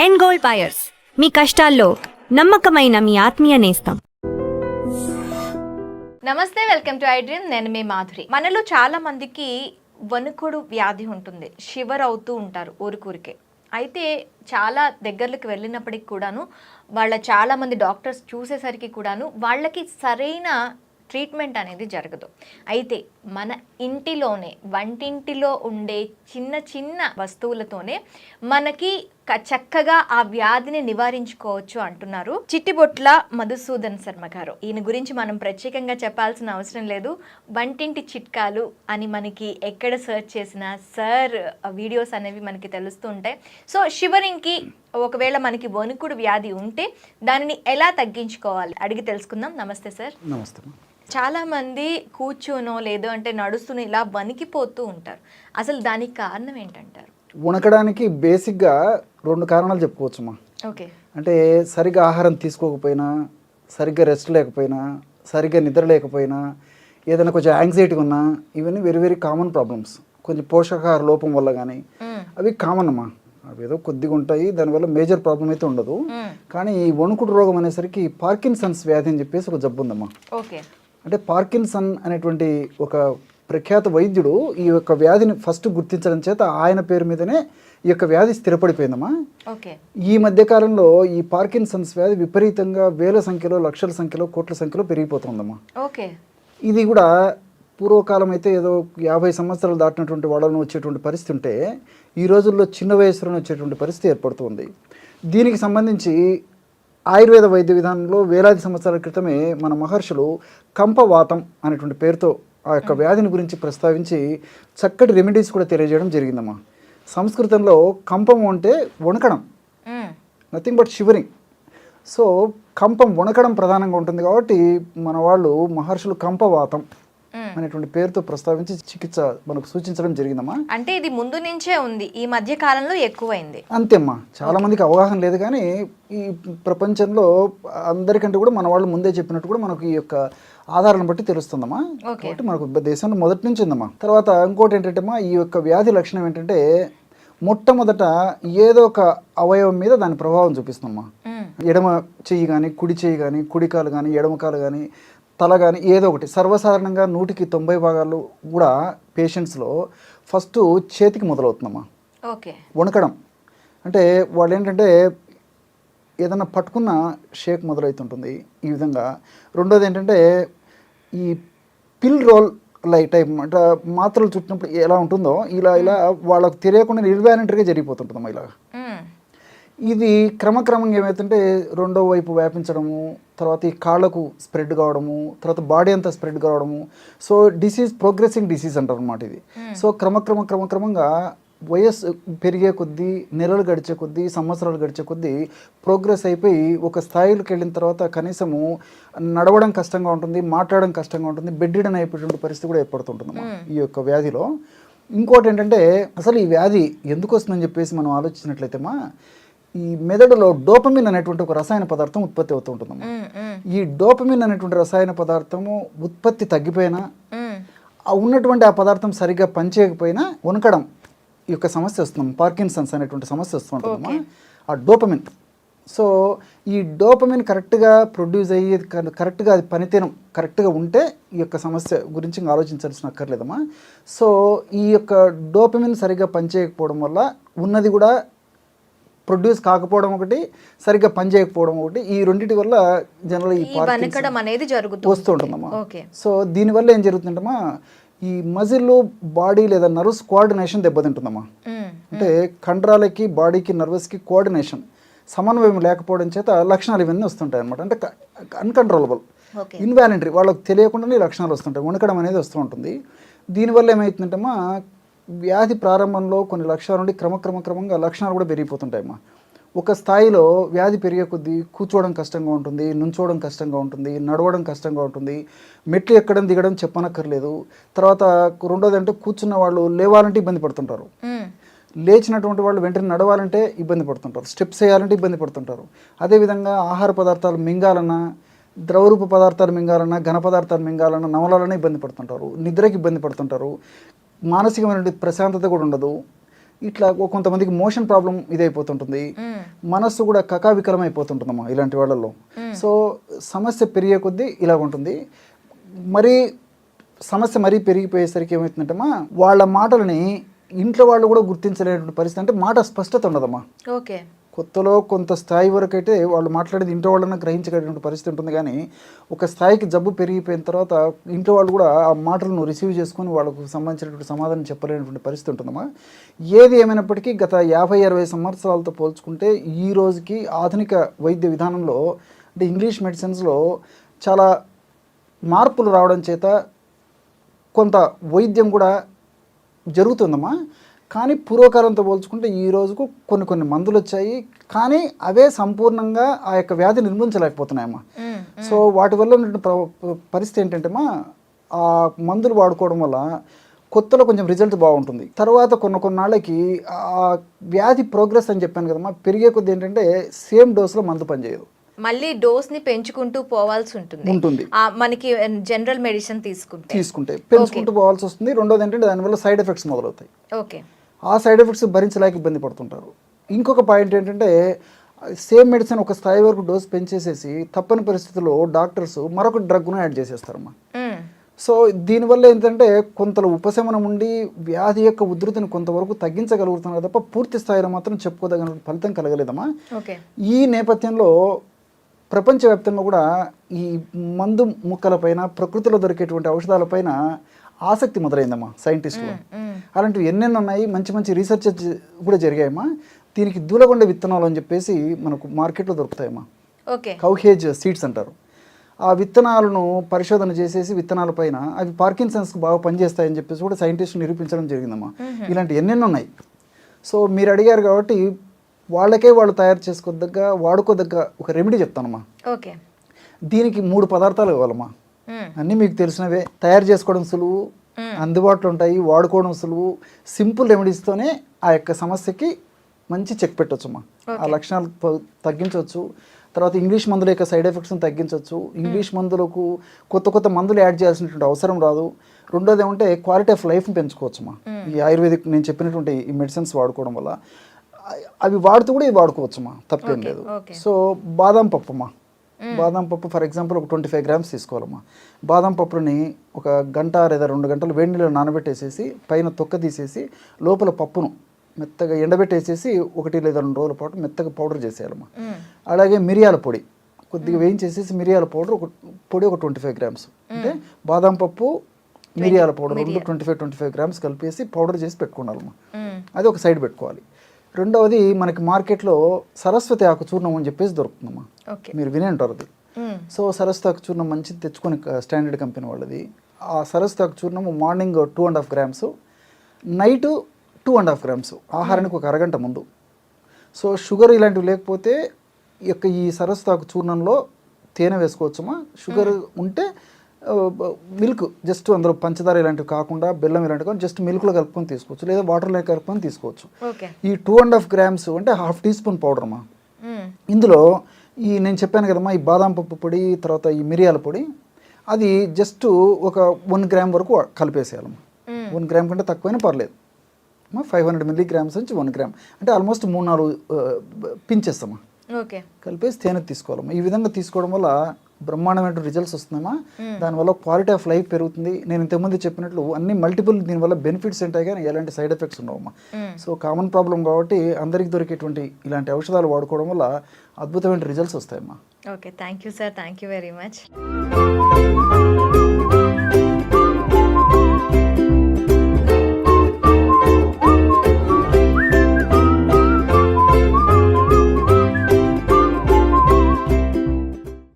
End gold buyers, మీ కష్టాల్లో నమ్మకమైన మీ ఆత్మీయ నేస్తం. నమస్తే, వెల్కమ్ టు ఐ డ్రీమ్. నేను మీ మాధురి. మనలో చాలా మందికి వణుకుడు వ్యాధి ఉంటుంది, షివర్ అవుతూ ఉంటారు ఊరికే. అయితే చాలా దగ్గరలకు వెళ్ళినప్పటికి కూడాను చాలా మంది డాక్టర్స్ చూసేసరికి కూడాను వాళ్ళకి సరైన ట్రీట్మెంట్ అనేది జరగదు. అయితే మన ఇంటిలోనే వంటింటిలో ఉండే చిన్న చిన్న వస్తువులతోనే మనకి చక్కగా ఆ వ్యాధిని నివారించుకోవచ్చు అంటున్నారు చిట్టిబొట్ల మధుసూదన్ శర్మ గారు. ఈయన గురించి మనం ప్రత్యేకంగా చెప్పాల్సిన అవసరం లేదు. వంటింటి చిట్కాలు అని మనకి ఎక్కడ సెర్చ్ చేసినా సార్ వీడియోస్ అనేవి మనకి తెలుస్తూ ఉంటాయి. సో షివరింగ్కి ఒకవేళ మనకి వణుకుడు వ్యాధి ఉంటే దానిని ఎలా తగ్గించుకోవాలి అడిగి తెలుసుకుందాం. నమస్తే సార్. నమస్తే. చాలా మంది కూర్చోనో లేదో అంటే నడుస్తూనో ఇలా వణికిపోతూ ఉంటారు. అసలు దానికి కారణం ఏంటంటారు? వణకడానికి బేసిక్గా 2 కారణాలు చెప్పుకోవచ్చమ్మా. ఓకే. అంటే సరిగ్గా ఆహారం తీసుకోకపోయినా, సరిగ్గా రెస్ట్ లేకపోయినా, సరిగ్గా నిద్ర లేకపోయినా, ఏదైనా కొంచెం యాంగ్జైటీ ఉన్నా, ఇవన్నీ వెరీ వెరీ కామన్ ప్రాబ్లమ్స్. కొంచెం పోషకాహార లోపం వల్ల కానీ అవి కామన్ అమ్మా. అవి ఏదో కొద్దిగా ఉంటాయి, దానివల్ల మేజర్ ప్రాబ్లం అయితే ఉండదు. కానీ ఈ వణుకుడు రోగం అనేసరికి పార్కిన్సన్స్ వ్యాధి అని చెప్పేసి ఒక జబ్బు ఉందమ్మా. ఓకే. అంటే పార్కిన్సన్ అనేటువంటి ఒక ప్రఖ్యాత వైద్యుడు ఈ యొక్క వ్యాధిని ఫస్ట్ గుర్తించడం చేత ఆయన పేరు మీదనే ఈ యొక్క వ్యాధి స్థిరపడిపోయిందమ్మా. ఓకే. ఈ మధ్యకాలంలో ఈ పార్కిన్సన్స్ వ్యాధి విపరీతంగా వేల సంఖ్యలో, లక్షల సంఖ్యలో, కోట్ల సంఖ్యలో పెరిగిపోతుందమ్మా. ఓకే. ఇది కూడా పూర్వకాలం అయితే ఏదో 50 సంవత్సరాలు దాటినటువంటి వాళ్ళను వచ్చేటువంటి పరిస్థితి ఉంటే ఈ రోజుల్లో చిన్న వయసులోనే వచ్చేటువంటి పరిస్థితి ఏర్పడుతుంది. దీనికి సంబంధించి ఆయుర్వేద వైద్య విధానంలో వేలాది సంవత్సరాల క్రితమే మన మహర్షులు కంపవాతం అనేటువంటి పేరుతో ఆ యొక్క వ్యాధిని గురించి ప్రస్తావించి చక్కటి రెమెడీస్ కూడా తెలియజేయడం జరిగిందమ్మా. సంస్కృతంలో కంపం అంటే వణకడం, నథింగ్ బట్ షివరింగ్. సో కంపం వణకడం ప్రధానంగా ఉంటుంది కాబట్టి మన వాళ్ళు మహర్షులు కంపవాతం అనేటువంటి పేరుతో ప్రస్తావించి చికిత్స మనకు సూచించడం జరిగిందమ్మా. అంటే ఇది ముందు నుంచే ఉంది, ఈ మధ్య కాలంలో ఎక్కువైంది అంతేమ్మా. చాలా మందికి అవగాహన లేదు, కానీ ఈ ప్రపంచంలో అందరికంటే కూడా మన వాళ్ళు ముందే చెప్పినట్టు కూడా మనకు ఈ యొక్క ఆధారాన్ని బట్టి తెలుస్తుందమ్మా. కాబట్టి మనకు దేశంలో మొదటి నుంచి ఉందమ్మా. తర్వాత ఇంకోటి ఏంటంటే ఈ యొక్క వ్యాధి లక్షణం ఏంటంటే మొట్టమొదట ఏదో ఒక అవయవం మీద దాని ప్రభావం చూపిస్తుందమ్మా. ఎడమ చెయ్యి కానీ, కుడి చెయ్యి కానీ, కుడి కాలు కానీ, ఎడమ కాలు కానీ, తల కానీ, ఏదో ఒకటి. సర్వసాధారణంగా 100కి 90 భాగాలు కూడా పేషెంట్స్లో ఫస్ట్ చేతికి మొదలవుతుందమ్మా. ఓకే. వణకడం అంటే వాళ్ళు ఏంటంటే ఏదన్నా పట్టుకున్న షేక్ మొదలవుతుంటుంది ఈ విధంగా. రెండోది ఏంటంటే ఈ పిల్ రోల్ టైప్ అంటే మాత్రలు చుట్టినప్పుడు ఎలా ఉంటుందో ఇలా వాళ్ళకు తెలియకుండా ఇన్వాలంటరీగా జరిగిపోతుంటుందమ్మా ఇలా. ఇది క్రమక్రమంగా ఏమవుతుంటే రెండో వైపు వ్యాపించడము, తర్వాత ఈ కాళ్ళకు స్ప్రెడ్ కావడము, తర్వాత బాడీ అంతా స్ప్రెడ్ కావడము. సో ప్రోగ్రెసింగ్ డిసీజ్ అంటారు అన్నమాట ఇది. సో క్రమక్రమంగా వయస్సు పెరిగే కొద్దీ, నెలలు గడిచే కొద్దీ, సంవత్సరాలు గడిచే కొద్దీ ప్రోగ్రెస్ అయిపోయి ఒక స్థాయికి వెళ్ళిన తర్వాత కనీసము నడవడం కష్టంగా ఉంటుంది, మాట్లాడడం కష్టంగా ఉంటుంది, బెడ్ రిడన్ అయిపోయేటువంటి పరిస్థితి కూడా ఏర్పడుతుంటుందమ్మా ఈ యొక్క వ్యాధిలో. ఇంకోటి ఏంటంటే అసలు ఈ వ్యాధి ఎందుకు వస్తుందని చెప్పేసి మనం ఆలోచించినట్లయితేమా, ఈ మెదడులో డోపమిన్ అనేటువంటి ఒక రసాయన పదార్థం ఉత్పత్తి అవుతూ ఉంటుందమ్మా. ఈ డోపమిన్ అనేటువంటి రసాయన పదార్థము ఉత్పత్తి తగ్గిపోయినా, ఉన్నటువంటి ఆ పదార్థం సరిగ్గా పనిచేయకపోయినా వణకడం ఈ యొక్క సమస్య వస్తుంది. పార్కిన్సన్స్ అనేటువంటి సమస్య వస్తుంటుందమ్మా ఆ డోపమిన్. సో ఈ డోపమిన్ కరెక్ట్గా ప్రొడ్యూస్ అయ్యి కరెక్ట్గా అది పనితీరం కరెక్ట్గా ఉంటే ఈ యొక్క సమస్య గురించి ఇంకా ఆలోచించాల్సిన అక్కర్లేదమ్మా. సో ఈ యొక్క డోపమిన్ సరిగ్గా పనిచేయకపోవడం వల్ల ఉన్నది కూడా ప్రొడ్యూస్ కాకపోవడం ఒకటి, సరిగ్గా పనిచేయకపోవడం ఒకటి, ఈ రెండింటి వల్ల జనరల్ ఈ వణకడం అనేది వస్తూ ఉంటుందమ్మా. సో దీనివల్ల ఏం జరుగుతుందమ్మా, ఈ మజిల్ బాడీ లేదా నర్వ్స్ కోఆర్డినేషన్ దెబ్బతింటుందమ్మా. అంటే కండరాలకి, బాడీకి, నర్వస్కి కోఆర్డినేషన్ సమన్వయం లేకపోవడం చేత లక్షణాలు ఇవన్నీ వస్తుంటాయి అనమాట. అంటే అన్కంట్రోలబుల్, ఇన్వాలంటరీ, వాళ్ళకి తెలియకుండానే లక్షణాలు వస్తుంటాయి, వణకడం అనేది వస్తూ ఉంటుంది. దీనివల్ల ఏమవుతుందంటమ్మా, వ్యాధి ప్రారంభంలో కొన్ని లక్షణాల నుండి క్రమంగా లక్షణాలు కూడా పెరిగిపోతుంటాయమ్మా. ఒక స్థాయిలో వ్యాధి పెరిగే కొద్దీ కూర్చోవడం కష్టంగా ఉంటుంది, నుంచోవడం కష్టంగా ఉంటుంది, నడవడం కష్టంగా ఉంటుంది, మెట్లు ఎక్కడం దిగడం చెప్పనక్కర్లేదు. తర్వాత రెండోది అంటే కూర్చున్న వాళ్ళు లేవాలంటే ఇబ్బంది పడుతుంటారు, లేచినటువంటి వాళ్ళు వెంటనే నడవాలంటే ఇబ్బంది పడుతుంటారు, స్టెప్స్ వేయాలంటే ఇబ్బంది పడుతుంటారు. అదేవిధంగా ఆహార పదార్థాలు మింగాలన్నా, ద్రవరూప పదార్థాలు మింగాలన్నా, ఘన పదార్థాలు మింగాలన్నా, నవలాలన్నా ఇబ్బంది పడుతుంటారు, నిద్రకి ఇబ్బంది పడుతుంటారు, మానసికమైన ప్రశాంతత కూడా ఉండదు. ఇట్లా కొంతమందికి మోషన్ ప్రాబ్లం ఇదైపోతుంటుంది, మనస్సు కూడా కకావికలం అయిపోతుంటుందమ్మా ఇలాంటి వాళ్ళల్లో. సో సమస్య పెరిగే కొద్దీ ఇలా ఉంటుంది. సమస్య మరీ పెరిగిపోయేసరికి ఏమవుతుందంటమ్మా, వాళ్ళ మాటలని ఇంట్లో వాళ్ళు కూడా గుర్తించలేనటువంటి పరిస్థితి. అంటే మాట స్పష్టత ఉండదమ్మా. ఓకే, కొత్తలో కొంత స్థాయి వరకు అయితే వాళ్ళు మాట్లాడేది ఇంట్లో వాళ్ళని గ్రహించగలిగినటువంటి పరిస్థితి ఉంటుంది. కానీ ఒక స్థాయికి జబ్బు పెరిగిపోయిన తర్వాత ఇంట్లో వాళ్ళు కూడా ఆ మాటలను రిసీవ్ చేసుకొని వాళ్ళకు సంబంధించినటువంటి సమాధానం చెప్పలేనటువంటి పరిస్థితి ఉంటుందమ్మా. ఏది ఏమైనప్పటికీ గత 50-60 సంవత్సరాలతో పోల్చుకుంటే ఈ రోజుకి ఆధునిక వైద్య విధానంలో అంటే ఇంగ్లీష్ మెడిసిన్స్లో చాలా మార్పులు రావడం చేత కొంత వైద్యం కూడా జరుగుతుందమ్మా. కానీ పూర్వకాలంతో పోల్చుకుంటే ఈ రోజుకు కొన్ని మందులు వచ్చాయి, కానీ అవే సంపూర్ణంగా ఆ యొక్క వ్యాధి నిర్మించలేకపోతున్నాయమ్మా. సో వాటి వల్ల ఉన్నటువంటి పరిస్థితి ఏంటంటేమా, ఆ మందులు వాడుకోవడం వల్ల కొత్తలో కొంచెం రిజల్ట్ బాగుంటుంది, తర్వాత కొన్నాళ్ళకి ఆ వ్యాధి ప్రోగ్రెస్ అని చెప్పాను కదమ్మా, పెరిగే కొద్ది ఏంటంటే సేమ్ డోస్లో మందు పనిచేయదు, మళ్ళీ డోస్ ని పెంచుకుంటూ పోవాల్సి ఉంటుంది. మనకి జనరల్ మెడిసిన్ తీసుకుంటే పెంచుకుంటూ పోవాల్సి వస్తుంది. రెండోది ఏంటంటే దానివల్ల సైడ్ ఎఫెక్ట్స్ మొదలవుతాయి. ఓకే, ఆ సైడ్ ఎఫెక్ట్స్ భరించలేక ఇబ్బంది పడుతుంటారు. ఇంకొక పాయింట్ ఏంటంటే సేమ్ మెడిసిన్ ఒక స్థాయి వరకు డోస్ పెంచేసేసి తప్పని పరిస్థితుల్లో డాక్టర్స్ మరొక డ్రగ్ను యాడ్ చేసేస్తారమ్మా. సో దీనివల్ల ఏంటంటే కొంతలో ఉపశమనం ఉండి వ్యాధి యొక్క ఉధృతిని కొంతవరకు తగ్గించగలుగుతున్నారు తప్ప పూర్తి స్థాయిలో మాత్రం చెప్పుకోదగిన ఫలితం కలగలేదమ్మా. ఈ నేపథ్యంలో ప్రపంచవ్యాప్తంగా కూడా ఈ మందు ముక్కలపైన, ప్రకృతిలో దొరికేటువంటి ఔషధాలపైన ఆసక్తి మొదలైందమ్మా సైంటిస్టులు. అలాంటివి ఎన్నెన్నో ఉన్నాయి, మంచి రీసెర్చ్ కూడా జరిగాయమ్మా. దీనికి దూలగొండ విత్తనాలు అని చెప్పేసి మనకు మార్కెట్లో దొరుకుతాయమ్మా. కౌహేజ్ సీడ్స్ అంటారు. ఆ విత్తనాలను పరిశోధన చేసేసి విత్తనాల పైన అవి పార్కిన్సన్స్కి బాగా పనిచేస్తాయని చెప్పేసి కూడా సైంటిస్టులు నిరూపించడం జరిగిందమ్మా. ఇలాంటి ఎన్నెన్నో ఉన్నాయి. సో మీరు అడిగారు కాబట్టి వాళ్ళు తయారు చేసుకోదగ్గ, వాడుకోదగ్గ ఒక రెమెడీ చెప్తానమ్మా. ఓకే, దీనికి 3 పదార్థాలు కావాలమ్మా. అన్నీ మీకు తెలిసినవే, తయారు చేసుకోవడం సులువు, అందుబాటులో ఉంటాయి, వాడుకోవడం సులువు. సింపుల్ రెమెడీస్తోనే ఆ యొక్క సమస్యకి మంచి చెక్ పెట్టవచ్చమ్మా. ఆ లక్షణాలు తగ్గించవచ్చు. తర్వాత ఇంగ్లీష్ మందుల యొక్క సైడ్ ఎఫెక్ట్స్ని తగ్గించవచ్చు. ఇంగ్లీష్ మందులకు కొత్త మందులు యాడ్ చేయాల్సినటువంటి అవసరం రాదు. రెండోది ఏమంటే క్వాలిటీ ఆఫ్ లైఫ్ని పెంచుకోవచ్చమ్మా. ఈ ఆయుర్వేదిక్ నేను చెప్పినటువంటి ఈ మెడిసిన్స్ వాడుకోవడం వల్ల అవి వాడుతూ కూడా ఇవి వాడుకోవచ్చమ్మా, తప్పేం లేదు. సో బాదం పప్పు అమ్మా, బాదం పప్పు ఫర్ ఎగ్జాంపుల్ ఒక 25 గ్రామ్స్ తీసుకోవాలమ్మా. బాదం పప్పుని ఒక గంట లేదా 2 గంటలు వేడి నీళ్ళు నానబెట్టేసేసి పైన తొక్క తీసేసి లోపల పప్పును మెత్తగా ఎండబెట్టేసేసి 1 లేదా 2 రోజుల పాటు మెత్తగా పౌడర్ చేసేయాలమ్మా. అలాగే మిరియాల పొడి కొద్దిగా వేయించేసేసి మిరియాల పౌడర్ ఒక 25 గ్రామ్స్, అంటే బాదం పప్పు మిరియాల పౌడర్ 25 గ్రామ్స్ కలిపేసి పౌడర్ చేసి పెట్టుకోవాలమ్మా. అది ఒక సైడ్ పెట్టుకోవాలి. రెండవది మనకి మార్కెట్లో సరస్వతి ఆకు చూర్ణం అని చెప్పేసి దొరుకుతుందమ్మా. మీరు వినే ఉంటారు అది. సో సరస్వతి ఆకు చూర్ణం మంచిది తెచ్చుకొని, స్టాండర్డ్ కంపెనీ వాళ్ళది. ఆ సరస్వతి ఆకు చూర్ణము మార్నింగ్ 2.5 గ్రామ్స్, నైట్ 2.5 గ్రామ్స్, ఆహారానికి ఒక అరగంట ముందు. సో షుగర్ ఇలాంటివి లేకపోతే ఈ సరస్వతి ఆకు చూర్ణంలో తేనె వేసుకోవచ్చమ్మా. షుగర్ ఉంటే మిల్క్ జస్ట్ అందులో పంచదార ఇలాంటివి కాకుండా బెల్లం ఇలాంటివి కాకుండా జస్ట్ మిల్క్లో కలుపుకొని తీసుకోవచ్చు, లేదా వాటర్లో కలుపుకొని తీసుకోవచ్చు. ఈ 2.5 గ్రామ్స్ అంటే 1/2 టీ స్పూన్ పౌడర్ అమ్మా. ఇందులో నేను చెప్పాను కదమ్మా, ఈ బాదం పప్పు పొడి, తర్వాత ఈ మిరియాల పొడి, అది జస్ట్ ఒక 1 గ్రామ్ వరకు కలిపేసేయాలమ్మా. 1 గ్రామ్ కంటే తక్కువైనా పర్లేదు. 500 మిల్లీగ్రామ్స్ నుంచి 1 గ్రామ్ అంటే ఆల్మోస్ట్ 3-4 పించేస్తామా. కలిపేసి తేనె తీసుకోవాలమ్మా. ఈ విధంగా తీసుకోవడం వల్ల బ్రహ్మాండమైన రిజల్ట్స్ వస్తున్నామా. దానివల్ల క్వాలిటీ ఆఫ్ లైఫ్ పెరుగుతుంది. నేను ఇంతకుముందు చెప్పినట్లు అన్ని మల్టిపుల్ దీనివల్ల బెనిఫిట్స్ ఉంటాయి, కానీ ఎలాంటి సైడ్ ఎఫెక్ట్స్ ఉండవమ్మా. సో కామన్ ప్రాబ్లం కాబట్టి అందరికి దొరికేటువంటి ఇలాంటి ఔషధాలు వాడుకోవడం వల్ల అద్భుతమైన రిజల్ట్స్ వస్తాయమ్మా. Okay, thank you sir, thank you very much.